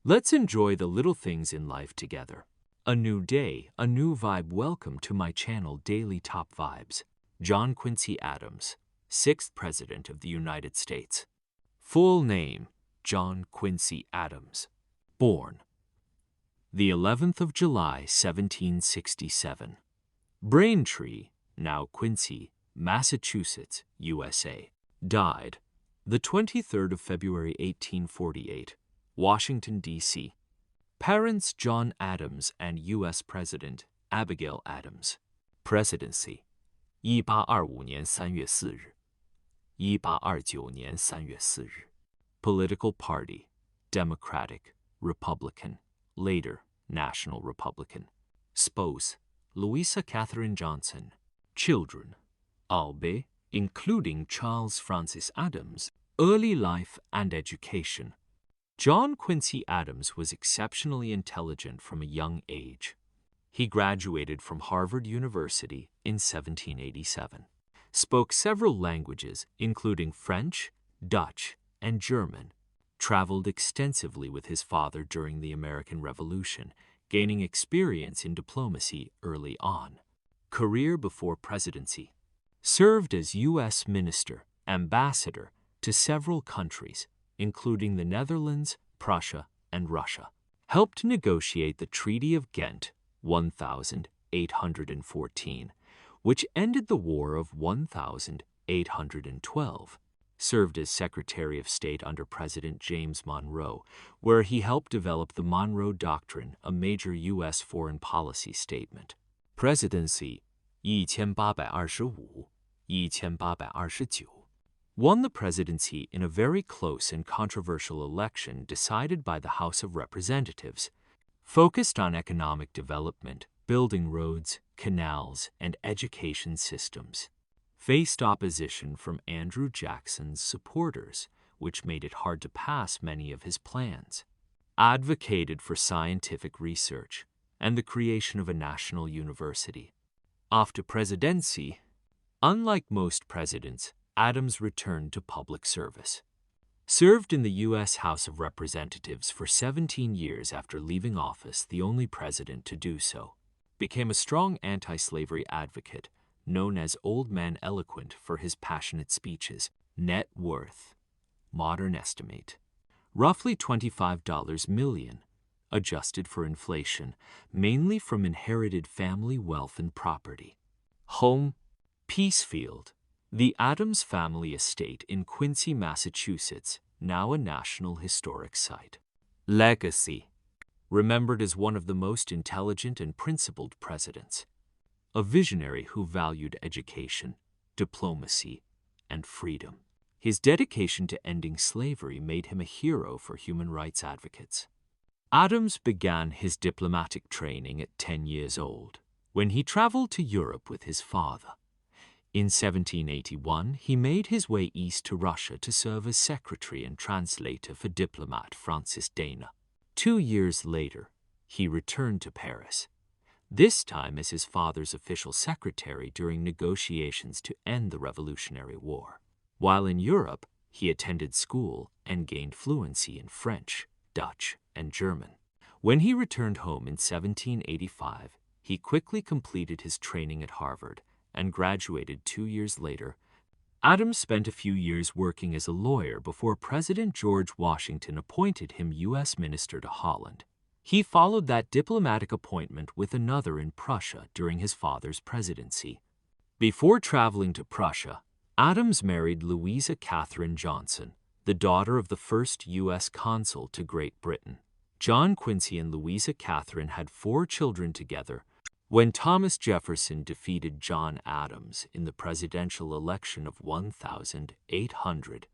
Let's enjoy the little things in life together. A new day, a new vibe. Welcome to my channel Daily Top Vibes. John Quincy Adams, 6th President of the United States. Full name, John Quincy Adams. Born the 11th of July, 1767. Braintree, now Quincy, Massachusetts, USA. Died the 23rd of February, 1848. Washington, D.C. Parents John Adams and U.S. President Abigail Adams. Presidency 1825年3月4日 1829年3月4日 Political Party Democratic, Republican, later National Republican. Spouse Louisa Catherine Johnson. Children Albe, including Charles Francis Adams. Early life and education. John Quincy Adams was exceptionally intelligent from a young age. He graduated from Harvard University in 1787, spoke several languages, including French, Dutch, and German, traveled extensively with his father during the American Revolution, gaining experience in diplomacy early on. Career before presidency. Served as U.S. Minister, Ambassador to several countries, including the Netherlands, Prussia, and Russia. Helped negotiate the Treaty of Ghent, 1814, which ended the War of 1812. Served as Secretary of State under President James Monroe, where he helped develop the Monroe Doctrine, a major U.S. foreign policy statement. Presidency 1825 1829. Won the presidency in a very close and controversial election decided by the House of Representatives. Focused on economic development, building roads, canals, and education systems. Faced opposition from Andrew Jackson's supporters, which made it hard to pass many of his plans. Advocated for scientific research and the creation of a national university. After presidency, unlike most presidents, Adams returned to public service. Served in the U.S. House of Representatives for 17 years after leaving office, the only president to do so. Became a strong anti-slavery advocate, known as Old Man Eloquent for his passionate speeches. Net worth, modern estimate, roughly $25 million, adjusted for inflation, mainly from inherited family wealth and property. Home, Peacefield, the Adams family estate in Quincy, Massachusetts, now a National Historic Site. Legacy. Remembered as one of the most intelligent and principled presidents. A visionary who valued education, diplomacy, and freedom. His dedication to ending slavery made him a hero for human rights advocates. Adams began his diplomatic training at 10 years old, when he traveled to Europe with his father. In 1781, he made his way east to Russia to serve as secretary and translator for diplomat Francis Dana. 2 years later, he returned to Paris, this time as his father's official secretary during negotiations to end the Revolutionary War. While in Europe, he attended school and gained fluency in French, Dutch, and German. When he returned home in 1785, he quickly completed his training at Harvard and graduated 2 years later. Adams spent a few years working as a lawyer before President George Washington appointed him U.S. Minister to Holland. He followed that diplomatic appointment with another in Prussia during his father's presidency. Before traveling to Prussia, Adams married Louisa Catherine Johnson, the daughter of the first U.S. consul to Great Britain. John Quincy and Louisa Catherine had 4 children together. When Thomas Jefferson defeated John Adams in the presidential election of 1800,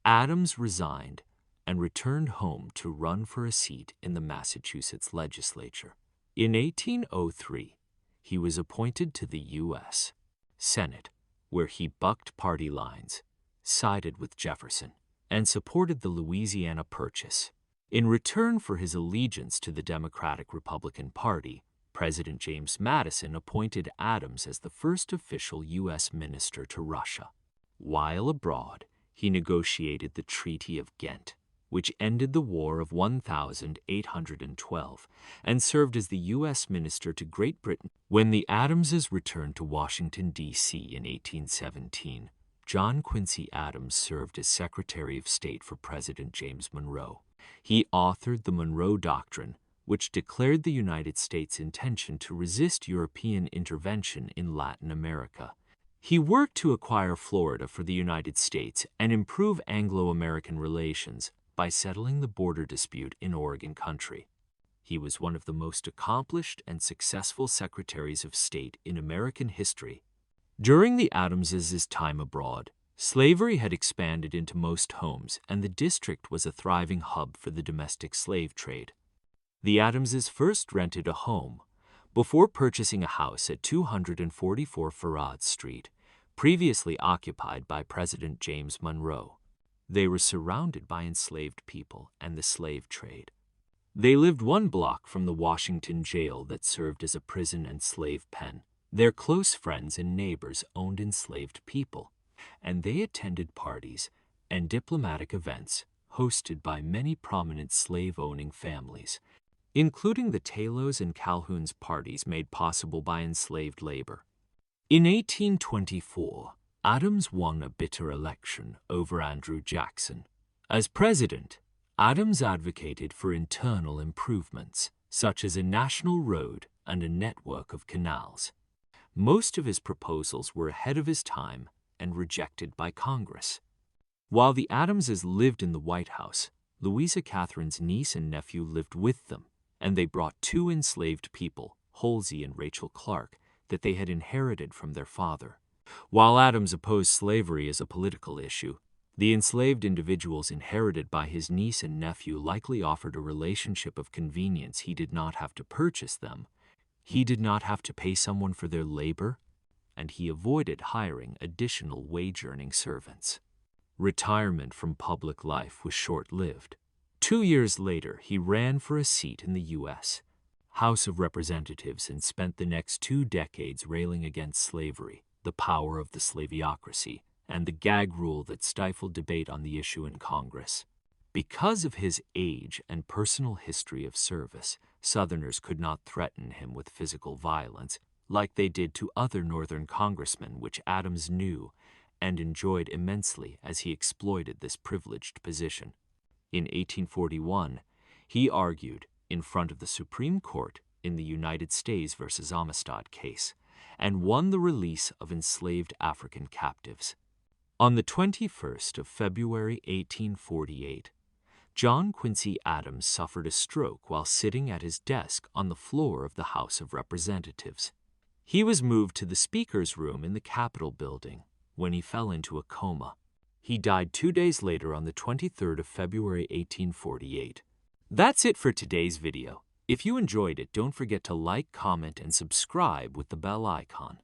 Adams resigned and returned home to run for a seat in the Massachusetts legislature. In 1803, he was appointed to the U.S. Senate, where he bucked party lines, sided with Jefferson, and supported the Louisiana Purchase. In return for his allegiance to the Democratic-Republican Party, President James Madison appointed Adams as the first official U.S. minister to Russia. While abroad, he negotiated the Treaty of Ghent, which ended the War of 1812 and served as the U.S. Minister to Great Britain. When the Adamses returned to Washington, D.C. in 1817, John Quincy Adams served as Secretary of State for President James Monroe. He authored the Monroe Doctrine, which declared the United States' intention to resist European intervention in Latin America. He worked to acquire Florida for the United States and improve Anglo-American relations by settling the border dispute in Oregon Country. He was one of the most accomplished and successful Secretaries of State in American history. During the Adamses' time abroad, slavery had expanded into most homes, and the district was a thriving hub for the domestic slave trade. The Adamses first rented a home before purchasing a house at 244 Farad Street, previously occupied by President James Monroe. They were surrounded by enslaved people and the slave trade. They lived 1 block from the Washington jail that served as a prison and slave pen. Their close friends and neighbors owned enslaved people, and they attended parties and diplomatic events hosted by many prominent slave-owning families, including the Taylors and Calhouns parties made possible by enslaved labor. In 1824, Adams won a bitter election over Andrew Jackson. As president, Adams advocated for internal improvements, such as a national road and a network of canals. Most of his proposals were ahead of his time and rejected by Congress. While the Adamses lived in the White House, Louisa Catherine's niece and nephew lived with them, and they brought 2 enslaved people, Halsey and Rachel Clark, that they had inherited from their father. While Adams opposed slavery as a political issue, the enslaved individuals inherited by his niece and nephew likely offered a relationship of convenience. He did not have to purchase them, he did not have to pay someone for their labor, and he avoided hiring additional wage-earning servants. Retirement from public life was short-lived. 2 years later, he ran for a seat in the U.S. House of Representatives and spent the next 2 decades railing against slavery, the power of the slaveocracy, and the gag rule that stifled debate on the issue in Congress. Because of his age and personal history of service, Southerners could not threaten him with physical violence like they did to other Northern congressmen, which Adams knew and enjoyed immensely as he exploited this privileged position. In 1841, he argued in front of the Supreme Court in the United States versus Amistad case and won the release of enslaved African captives. On the 21st of February 1848, John Quincy Adams suffered a stroke while sitting at his desk on the floor of the House of Representatives. He was moved to the Speaker's room in the Capitol building when he fell into a coma. He died 2 days later on the 23rd of February 1848. That's it for today's video. If you enjoyed it, don't forget to like, comment, and subscribe with the bell icon.